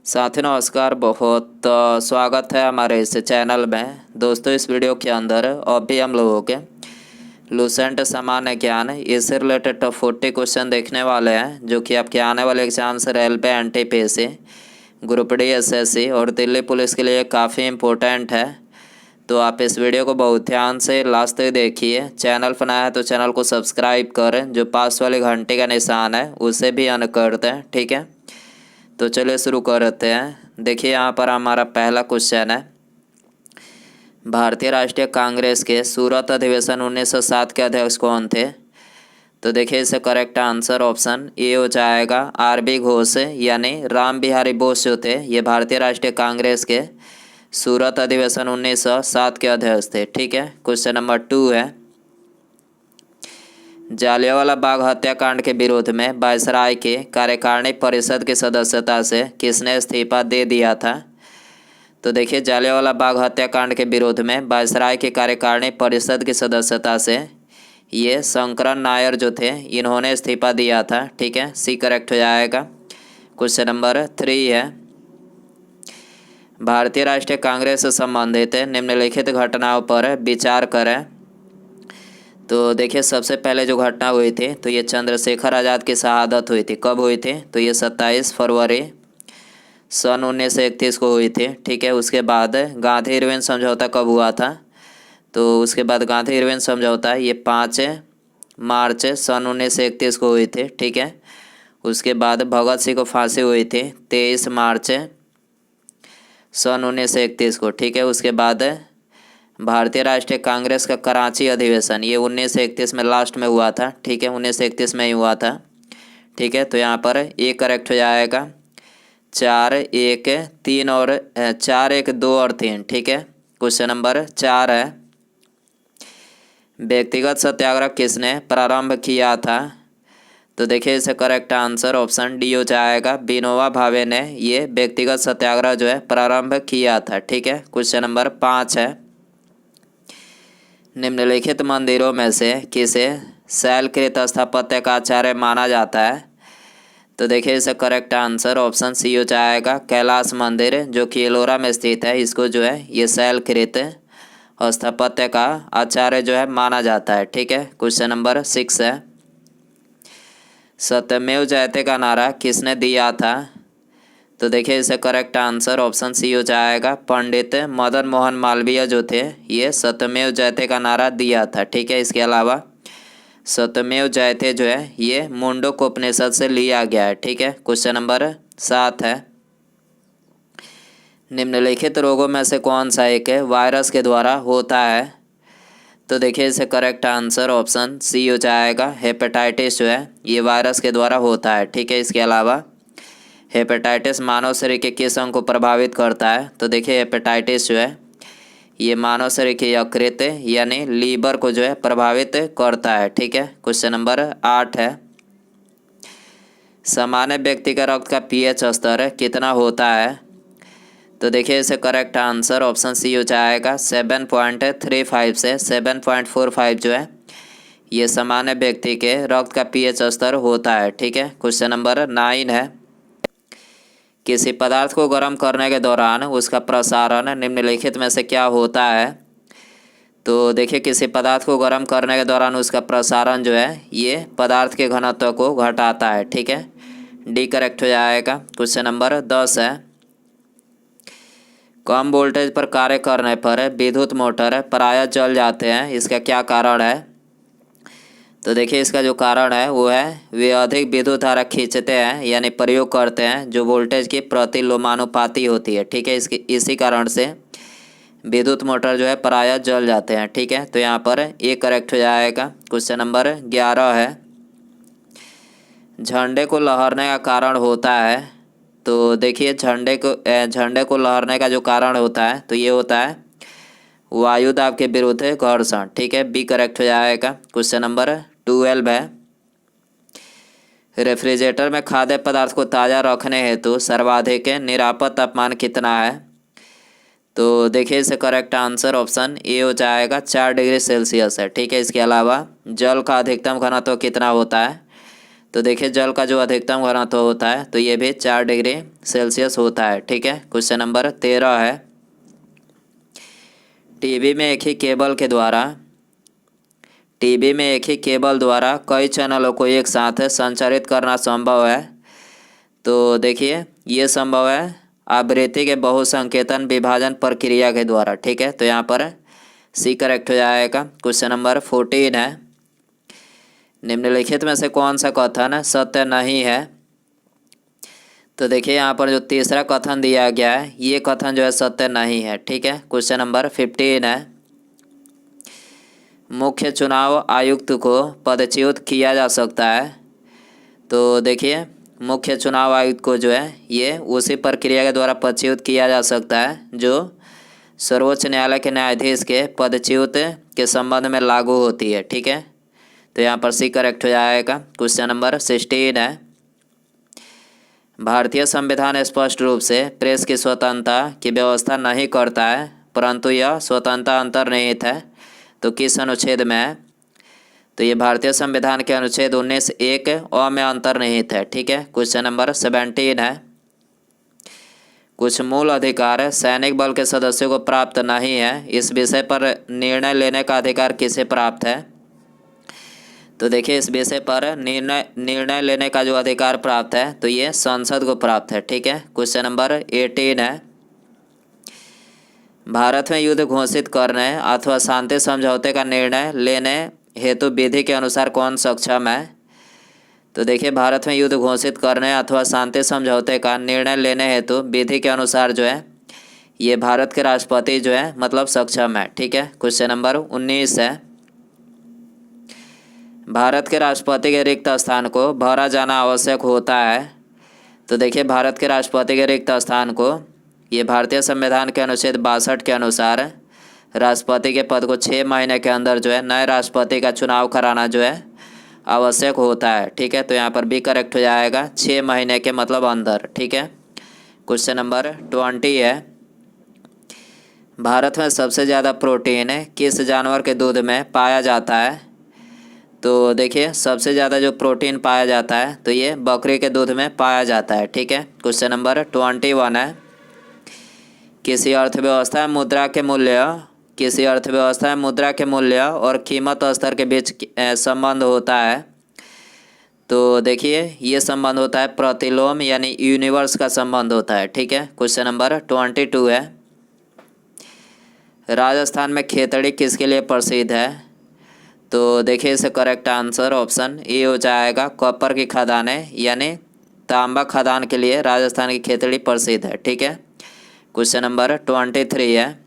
साथी नमस्कार। बहुत स्वागत है हमारे इस चैनल में। दोस्तों, इस वीडियो के अंदर अभी हम लोगों के लूसेंट सामान्य ज्ञान इससे रिलेटेड टॉप 40 क्वेश्चन देखने वाले हैं, जो कि आपके आने वाले exams railway, NTPC, group D, SSC और दिल्ली पुलिस के लिए काफ़ी इम्पोर्टेंट है। तो आप इस वीडियो को बहुत ध्यान से लास्ट तक देखिए। चैनल पर नया है तो चैनल को सब्सक्राइब करें, जो पास वाली घंटे का निशान है उसे भी ऑन कर दें, ठीक है। तो चलिए शुरू करते हैं। देखिए, यहाँ पर हमारा पहला क्वेश्चन है, भारतीय राष्ट्रीय कांग्रेस के सूरत अधिवेशन 1907 के अध्यक्ष कौन थे? तो देखिए, इससे करेक्ट आंसर ऑप्शन ए हो जाएगा, आरबी घोष, यानी राम बिहारी बोस जो थे ये भारतीय राष्ट्रीय कांग्रेस के सूरत अधिवेशन 1907 के अध्यक्ष थे, ठीक है। क्वेश्चन नंबर 2 है, जालियांवाला बाग हत्याकांड के विरोध में वायसराय के कार्यकारिणी परिषद की सदस्यता से किसने इस्तीफा दे दिया था? तो देखिए, जालियांवाला बाग हत्याकांड के विरोध में वायसराय की कार्यकारिणी परिषद की सदस्यता से ये शंकरन नायर जो थे इन्होंने इस्तीफा दिया था, ठीक है। सी करेक्ट हो जाएगा। क्वेश्चन नंबर 3 है, भारतीय राष्ट्रीय कांग्रेस से संबंधित निम्नलिखित घटनाओं पर विचार करें। तो देखिए, सबसे पहले जो घटना हुई थी तो ये चंद्रशेखर आज़ाद की शहादत हुई थी। कब हुई थी? तो ये 27 फरवरी सन 1931 को हुई थी, ठीक है। उसके बाद गांधी इरविन समझौता कब हुआ था? तो उसके बाद गांधी इरविन समझौता ये 5 मार्च सन 1931 को हुई थी, ठीक है। उसके बाद भगत सिंह को फांसी हुई थी 23 मार्च सन 1931 को, ठीक है। उसके बाद भारतीय राष्ट्रीय कांग्रेस का कराची अधिवेशन ये 1931 में लास्ट में हुआ था, ठीक है। 1931 में ही हुआ था, ठीक है। तो यहाँ पर ए करेक्ट हो जाएगा। 4, 1, 3 और 4, 1, 2 और 3, ठीक है। क्वेश्चन नंबर 4 है, व्यक्तिगत सत्याग्रह किसने प्रारंभ किया था? तो देखिए, इसे करेक्ट आंसर ऑप्शन डी हो जाएगा, विनोबा भावे ने ये व्यक्तिगत सत्याग्रह जो है प्रारंभ किया था, ठीक है। क्वेश्चन नंबर 5 है, निम्नलिखित मंदिरों में से किसे शैलकृत स्थापत्य का आचार्य माना जाता है? तो देखिए, इसका करेक्ट आंसर ऑप्शन सी हो जाएगा, कैलाश मंदिर जो कि एलोरा में स्थित है, इसको जो है ये शैलकृत स्थापत्य का आचार्य जो है माना जाता है, ठीक है। क्वेश्चन नंबर 6 है, सत्यमेव जयते का नारा किसने दिया था? तो देखिए, इसका करेक्ट आंसर ऑप्शन सी हो जाएगा, पंडित मदन मोहन मालवीय जो थे ये सत्यमेव जयते का नारा दिया था, ठीक है। इसके अलावा सत्यमेव जयते जो है ये मुंडक उपनिषद से लिया गया है, ठीक है। क्वेश्चन नंबर 7 है, निम्नलिखित रोगों में से कौन सा एक वायरस के द्वारा होता है? तो देखिए, इसे करेक्ट आंसर ऑप्शन सी हो जाएगा, हेपेटाइटिस जो है ये वायरस के द्वारा होता है, ठीक है। इसके अलावा हेपेटाइटिस मानव शरीर के किस अंग को प्रभावित करता है? तो देखिए, हेपेटाइटिस जो है ये मानव शरीर के यकृत यानी लीवर को जो है प्रभावित करता है, ठीक है। क्वेश्चन नंबर 8 है, सामान्य व्यक्ति का रक्त का पीएच स्तर कितना होता है? तो देखिए, इसे करेक्ट आंसर ऑप्शन सी हो जाएगा, 7.35 से 7.45 जो है ये सामान्य व्यक्ति के रक्त का पीएच स्तर होता है, ठीक है। क्वेश्चन नंबर 9 है, किसी पदार्थ को गर्म करने के दौरान उसका प्रसारण निम्नलिखित में से क्या होता है? तो देखिए, किसी पदार्थ को गर्म करने के दौरान उसका प्रसारण जो है ये पदार्थ के घनत्व को घटाता है, ठीक है। डी करेक्ट हो जाएगा। क्वेश्चन नंबर 10 है, कम वोल्टेज पर कार्य करने पर विद्युत मोटर प्रायः जल जाते हैं, इसका क्या कारण है? तो देखिए, इसका जो कारण है वो है वे अधिक विद्युत धारा खींचते हैं यानी प्रयोग करते हैं जो वोल्टेज की प्रतिलोमानुपाती होती है, ठीक है। इसी कारण से विद्युत मोटर जो है प्रायः जल जाते हैं, ठीक है। तो यहाँ पर ए करेक्ट हो जाएगा। क्वेश्चन नंबर 11 है, झंडे को लहरने का कारण होता है? तो देखिए, झंडे को लहरने का जो कारण होता है तो ये होता है वायु दाब के विरुद्ध घर्षण, ठीक है। बी करेक्ट हो जाएगा। क्वेश्चन नंबर 12 है, रेफ्रिजरेटर में खाद्य पदार्थ को ताज़ा रखने हेतु सर्वाधिक निरापद तापमान कितना है? तो देखिए, इसे करेक्ट आंसर ऑप्शन ए हो जाएगा, 4 डिग्री सेल्सियस है, ठीक है। इसके अलावा जल का अधिकतम घनत्व कितना होता है? तो देखिए जल का जो अधिकतम घनत्व होता है तो ये भी 4 डिग्री सेल्सियस होता है। ठीक है, क्वेश्चन नंबर 13 है, टीवी में एक ही केबल द्वारा कई चैनलों को एक साथ संचारित करना संभव है। तो देखिए ये संभव है आवृत्ति के बहुसंकेतन विभाजन प्रक्रिया के द्वारा। ठीक है, तो यहाँ पर सी करेक्ट हो जाएगा। क्वेश्चन नंबर 14 है, निम्नलिखित में से कौन सा कथन सत्य नहीं है। तो देखिए यहाँ पर जो तीसरा कथन दिया गया है ये कथन जो है सत्य नहीं है। ठीक है, क्वेश्चन नंबर 15 है, मुख्य चुनाव आयुक्त को पदच्युत किया जा सकता है। तो देखिए मुख्य चुनाव आयुक्त को जो है ये उसी प्रक्रिया के द्वारा पदच्युत किया जा सकता है जो सर्वोच्च न्यायालय के न्यायाधीश के पदच्युत के संबंध में लागू होती है। ठीक है, तो यहाँ पर सी करेक्ट हो जाएगा। क्वेश्चन नंबर 16 है, भारतीय संविधान स्पष्ट रूप से प्रेस की स्वतंत्रता की व्यवस्था नहीं करता है, परंतु यह स्वतंत्रता अंतर्निहित है। तो किस अनुच्छेद में है। तो ये भारतीय संविधान के अनुच्छेद 19(1) अ में अंतर्निहित है। ठीक है, क्वेश्चन नंबर 17 है, कुछ मूल अधिकार सैनिक बल के सदस्यों को प्राप्त नहीं है, इस विषय पर निर्णय लेने का अधिकार किसे प्राप्त है। तो देखिए इस विषय पर निर्णय लेने का जो अधिकार प्राप्त है तो ये संसद को प्राप्त है। ठीक है, क्वेश्चन नंबर 18 है, भारत में युद्ध घोषित करने अथवा शांति समझौते का निर्णय लेने हेतु विधि के अनुसार कौन सक्षम है। तो देखिए भारत में युद्ध घोषित करने अथवा शांति समझौते का निर्णय लेने हेतु विधि के अनुसार जो है ये भारत के राष्ट्रपति जो है मतलब सक्षम है। ठीक है, क्वेश्चन नंबर 19 है, भारत के राष्ट्रपति के रिक्त स्थान को भरा जाना आवश्यक होता है। तो देखिए भारत के राष्ट्रपति के रिक्त स्थान को ये भारतीय संविधान के अनुच्छेद 62 के अनुसार राष्ट्रपति के पद को 6 महीने के अंदर जो है नए राष्ट्रपति का चुनाव कराना जो है आवश्यक होता है। ठीक है, तो यहाँ पर भी करेक्ट हो जाएगा 6 महीने के मतलब अंदर। ठीक है, क्वेश्चन नंबर 20 है, भारत में सबसे ज़्यादा प्रोटीन किस जानवर के दूध में पाया जाता है। तो देखिए सबसे ज़्यादा जो प्रोटीन पाया जाता है तो ये बकरी के दूध में पाया जाता है। ठीक है, क्वेश्चन नंबर 21 है, किसी अर्थव्यवस्था में मुद्रा के मूल्य और कीमत स्तर के बीच संबंध होता है। तो देखिए ये संबंध होता है प्रतिलोम यानी यूनिवर्स का संबंध होता है। ठीक है, क्वेश्चन नंबर 22 है, राजस्थान में खेतड़ी किसके लिए प्रसिद्ध है। तो देखिए इसे करेक्ट आंसर ऑप्शन ए हो जाएगा, कॉपर की खदानें यानी तांबा खदान के लिए राजस्थान की खेतड़ी प्रसिद्ध है। ठीक है, क्वेश्चन नंबर 23 है,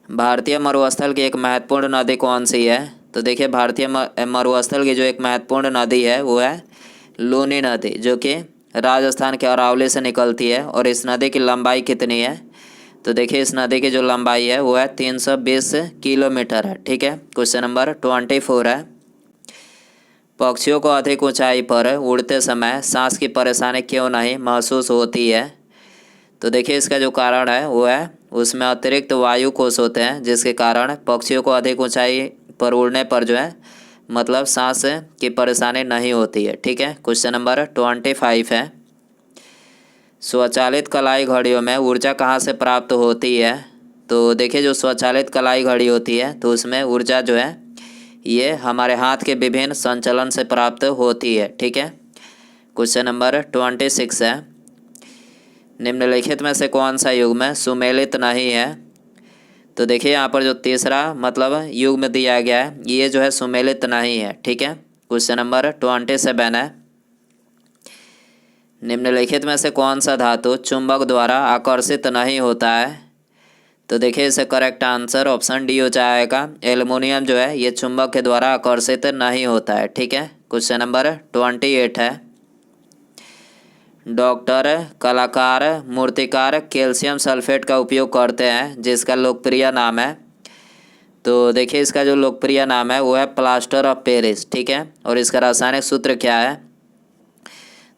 भारतीय मरुस्थल की एक महत्वपूर्ण नदी कौन सी है। तो देखिए भारतीय मरुस्थल की जो एक महत्वपूर्ण नदी है वो है लूनी नदी, जो कि राजस्थान के अरावली से निकलती है। और इस नदी की लंबाई कितनी है। तो देखिए इस नदी की जो लंबाई है वो है 320 किलोमीटर है। ठीक है, क्वेश्चन नंबर 24 है, पक्षियों को अधिक ऊंचाई पर उड़ते समय सांस की परेशानी क्यों नहीं महसूस होती है। तो देखिए इसका जो कारण है वो है उसमें अतिरिक्त वायु कोश होते हैं, जिसके कारण पक्षियों को अधिक ऊंचाई पर उड़ने पर जो है मतलब सांस की परेशानी नहीं होती है। ठीक है, क्वेश्चन नंबर 25 है, स्वचालित कलाई घड़ियों में ऊर्जा कहाँ से प्राप्त होती है। तो देखिए जो स्वचालित कलाई घड़ी होती है तो उसमें ऊर्जा जो है ये हमारे हाथ के विभिन्न संचलन से प्राप्त होती है। ठीक है, क्वेश्चन नंबर 26 है, निम्नलिखित में से कौन सा युग्म सुमेलित नहीं है। तो देखिए यहाँ पर जो तीसरा मतलब युग्म दिया गया है ये जो है सुमेलित नहीं है। ठीक है, क्वेश्चन नंबर 27 है, निम्नलिखित में से कौन सा धातु चुंबक द्वारा आकर्षित नहीं होता है। तो देखिए इसे करेक्ट आंसर ऑप्शन डी हो जाएगा, एल्युमिनियम जो है ये चुंबक के द्वारा आकर्षित नहीं होता है। ठीक है, क्वेश्चन नंबर 28 है, डॉक्टर कलाकार मूर्तिकार कैल्शियम सल्फेट का उपयोग करते हैं जिसका लोकप्रिय नाम है। तो देखिए इसका जो लोकप्रिय नाम है वो है प्लास्टर ऑफ पेरिस। ठीक है, और इसका रासायनिक सूत्र क्या है।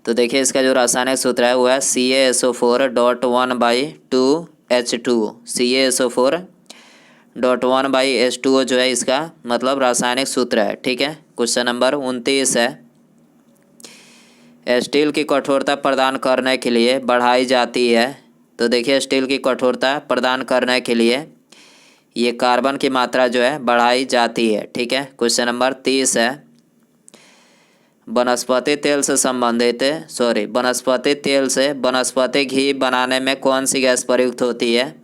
तो देखिए इसका जो रासायनिक सूत्र है वो है CaSO4.1/2H2। CaSO4.1/H2O जो है इसका मतलब रासायनिक सूत्र है। ठीक है, क्वेश्चन नंबर 29 है, स्टील की कठोरता प्रदान करने के लिए बढ़ाई जाती है। तो देखिए स्टील की कठोरता प्रदान करने के लिए ये कार्बन की मात्रा जो है बढ़ाई जाती है। ठीक है, क्वेश्चन नंबर 30 है, वनस्पति तेल से वनस्पति घी बनाने में कौन सी गैस प्रयुक्त होती है।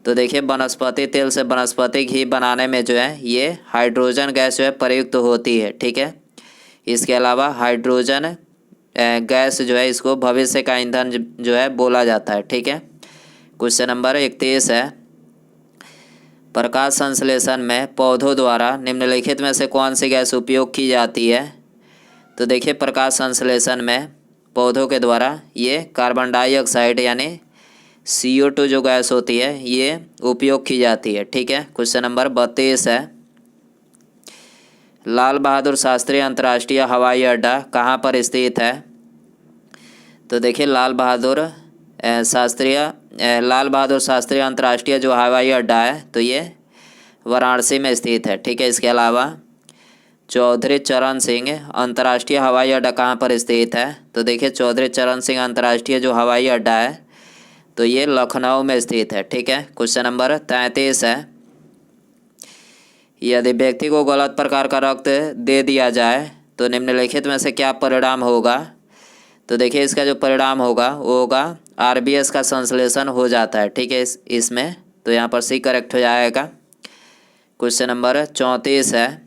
तो देखिए वनस्पति तेल से वनस्पति घी बनाने में जो है ये हाइड्रोजन गैस जो है प्रयुक्त होती है। ठीक है, इसके अलावा हाइड्रोजन गैस जो है इसको भविष्य का ईंधन जो है बोला जाता है। ठीक है, क्वेश्चन नंबर 31 है, प्रकाश संश्लेषण में पौधों द्वारा निम्नलिखित में से कौन सी गैस उपयोग की जाती है। तो देखिए प्रकाश संश्लेषण में पौधों के द्वारा ये कार्बन डाइऑक्साइड यानी CO2 जो गैस होती है ये उपयोग की जाती है। ठीक है, क्वेश्चन नंबर 32 है, लाल बहादुर शास्त्री अंतर्राष्ट्रीय हवाई अड्डा कहाँ पर स्थित है। तो देखिए लाल बहादुर शास्त्री अंतर्राष्ट्रीय जो हवाई अड्डा है तो ये वाराणसी में स्थित है। ठीक है, इसके अलावा चौधरी चरण सिंह अंतर्राष्ट्रीय हवाई अड्डा कहाँ पर स्थित है। तो देखिए चौधरी चरण सिंह अंतर्राष्ट्रीय जो हवाई अड्डा है तो ये लखनऊ में स्थित है। ठीक है, क्वेश्चन नंबर 33 है, यदि व्यक्ति को गलत प्रकार का रक्त दे दिया जाए तो निम्नलिखित में से क्या परिणाम होगा। तो देखिए इसका जो परिणाम होगा वो होगा RBS का संश्लेषण हो जाता है। ठीक है, इसमें तो यहाँ पर C करेक्ट हो जाएगा। क्वेश्चन नंबर 34 है,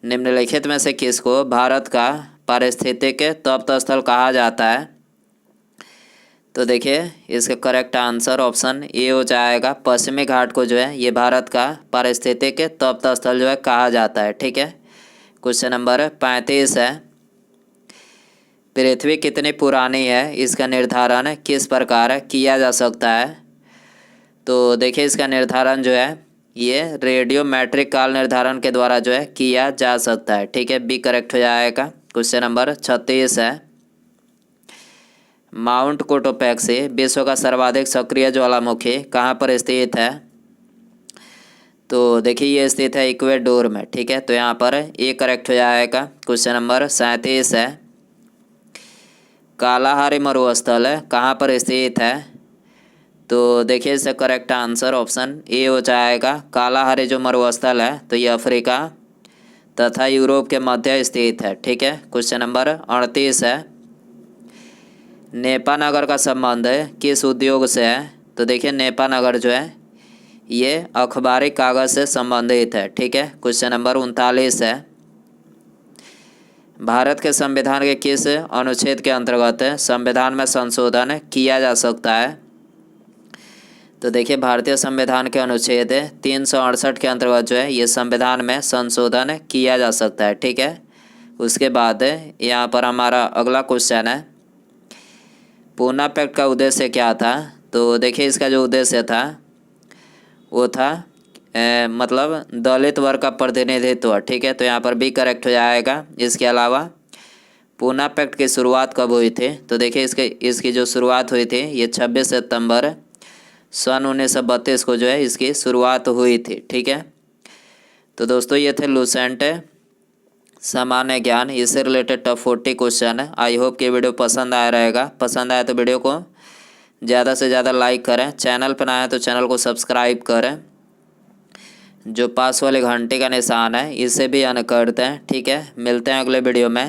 निम्नलिखित में से किसको भारत का पारिस्थितिक तप्त स्थल कहा जाता है। तो देखिए इसका करेक्ट आंसर ऑप्शन ए हो जाएगा, पश्चिमी घाट को जो है ये भारत का पारिस्थितिक तप्त स्थल जो है कहा जाता है। ठीक है, क्वेश्चन नंबर 35 है, पृथ्वी कितनी पुरानी है इसका निर्धारण किस प्रकार किया जा सकता है। तो देखिए इसका निर्धारण जो है ये रेडियोमेट्रिक काल निर्धारण के द्वारा जो है किया जा सकता है। ठीक है, बी करेक्ट हो जाएगा। क्वेश्चन नंबर 36 है, माउंट कोटोपैक्सी विश्व का सर्वाधिक सक्रिय ज्वालामुखी कहाँ पर स्थित है। तो देखिए ये स्थित है इक्वेडोर में। ठीक है, तो यहाँ पर ए करेक्ट हो जाएगा। क्वेश्चन नंबर 37 है, कालाहारी मरुस्थल कहाँ पर स्थित है। तो देखिए इसका करेक्ट आंसर ऑप्शन ए हो जाएगा, कालाहारी जो मरुस्थल है तो ये अफ्रीका तथा यूरोप के मध्य स्थित है। ठीक है, क्वेश्चन नंबर 38 है, नेपा नगर का संबंध किस उद्योग से है। तो देखिए नेपा नगर जो है ये अखबारी कागज से संबंधित है। ठीक है, क्वेश्चन नंबर 39 है, भारत के संविधान के किस अनुच्छेद के अंतर्गत संविधान में संशोधन किया जा सकता है। तो देखिए भारतीय संविधान के अनुच्छेद 368 के अंतर्गत जो है ये संविधान में संशोधन किया जा सकता है। ठीक है, उसके बाद यहाँ पर हमारा अगला क्वेश्चन है, पूना पैक्ट का उद्देश्य क्या था। तो देखिए इसका जो उद्देश्य था वो था मतलब दलित वर्ग का प्रतिनिधित्व। ठीक है, तो यहाँ पर बी करेक्ट हो जाएगा। इसके अलावा पूना पैक्ट की शुरुआत कब हुई थी। तो देखिए इसकी जो शुरुआत हुई थी ये 26 सितंबर सन 1932 को जो है इसकी शुरुआत हुई थी। ठीक है, तो दोस्तों ये थे लूसेंट सामान्य ज्ञान, इससे रिलेटेड टॉप 40 क्वेश्चन है। आई होप कि वीडियो पसंद आया रहेगा। पसंद आया तो वीडियो को ज़्यादा से ज़्यादा लाइक करें, चैनल पर नया है तो चैनल को सब्सक्राइब करें, जो पास वाले घंटे का निशान है इसे भी ऑन कर दें। ठीक है, मिलते हैं अगले वीडियो में।